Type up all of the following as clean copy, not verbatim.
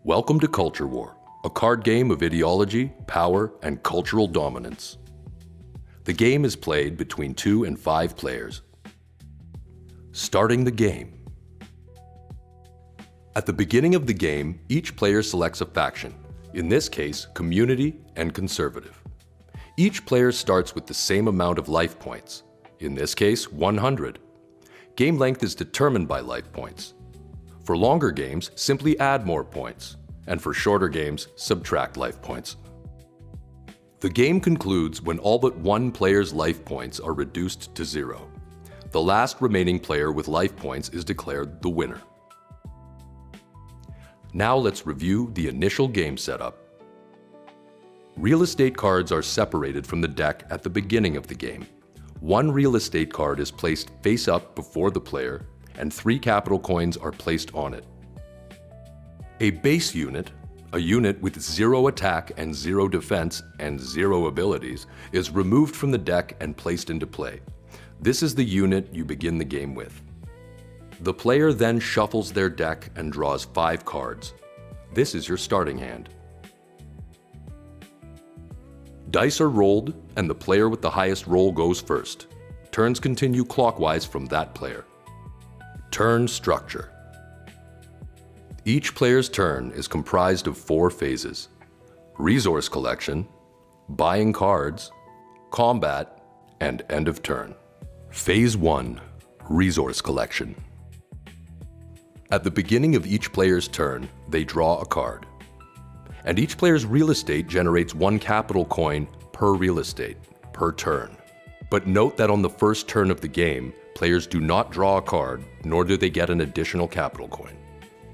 Welcome to Culture War, a card game of ideology, power, and cultural dominance. The game is played between 2 and 5 players. Starting the game. At the beginning of the game, each player selects a faction, in this case, community and conservative. Each player starts with the same amount of life points, in this case, 100. Game length is determined by life points. For longer games, simply add more points, and for shorter games, subtract life points. The game concludes when all but one player's life points are reduced to 0. The last remaining player with life points is declared the winner. Now let's review the initial game setup. Real estate cards are separated from the deck at the beginning of the game. One real estate card is placed face up before the player, and 3 capital coins are placed on it. A base unit, a unit with 0 attack and 0 defense and 0 abilities, is removed from the deck and placed into play. This is the unit you begin the game with. The player then shuffles their deck and draws 5 cards. This is your starting hand. Dice are rolled, and the player with the highest roll goes first. Turns continue clockwise from that player. Turn structure. Each player's turn is comprised of 4 phases: resource collection, buying cards, combat, and end of turn. Phase 1, resource collection. At the beginning of each player's turn, they draw a card. And each player's real estate generates 1 capital coin per real estate, per turn. But note that on the first turn of the game, players do not draw a card, nor do they get an additional capital coin.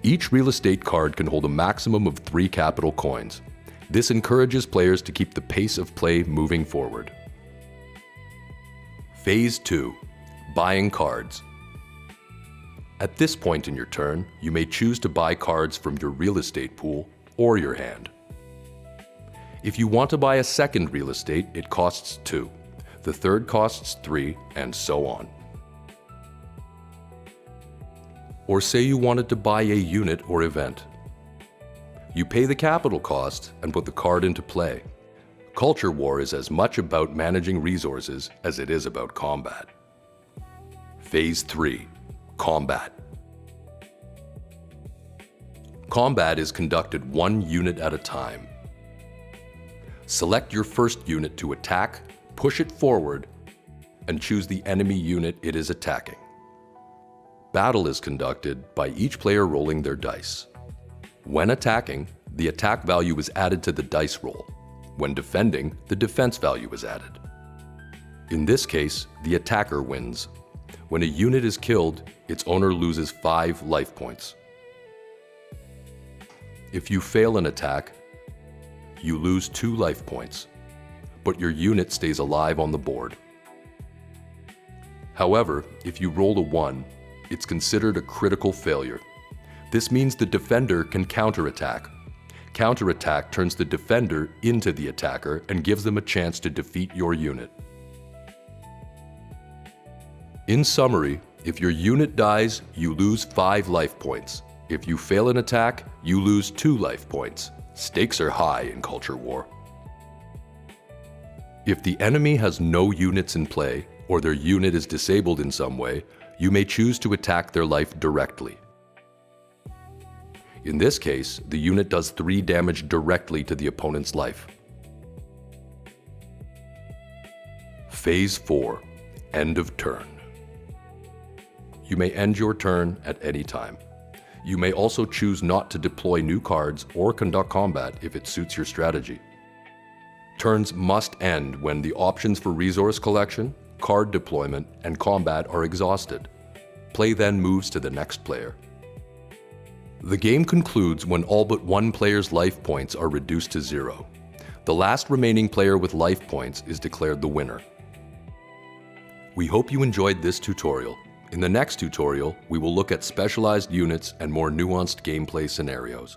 Each real estate card can hold a maximum of 3 capital coins. This encourages players to keep the pace of play moving forward. Phase 2, buying cards. At this point in your turn, you may choose to buy cards from your real estate pool or your hand. If you want to buy a second real estate, it costs 2. The third costs 3, and so on. Or say you wanted to buy a unit or event. You pay the capital cost and put the card into play. Culture War is as much about managing resources as it is about combat. Phase 3, combat. Combat is conducted 1 unit at a time. Select your first unit to attack, push it forward, and choose the enemy unit it is attacking. Battle is conducted by each player rolling their dice. When attacking, the attack value is added to the dice roll. When defending, the defense value is added. In this case, the attacker wins. When a unit is killed, its owner loses 5 life points. If you fail an attack, you lose 2 life points, but your unit stays alive on the board. However, if you roll a 1, it's considered a critical failure. This means the defender can counterattack. Counterattack turns the defender into the attacker and gives them a chance to defeat your unit. In summary, if your unit dies, you lose 5 life points. If you fail an attack, you lose 2 life points. Stakes are high in Culture War. If the enemy has no units in play, or their unit is disabled in some way, you may choose to attack their life directly. In this case, the unit does 3 damage directly to the opponent's life. Phase 4, end of turn. You may end your turn at any time. You may also choose not to deploy new cards or conduct combat if it suits your strategy. Turns must end when the options for resource collection, card deployment, and combat are exhausted. Play then moves to the next player. The game concludes when all but one player's life points are reduced to 0. The last remaining player with life points is declared the winner. We hope you enjoyed this tutorial. In the next tutorial, we will look at specialized units and more nuanced gameplay scenarios.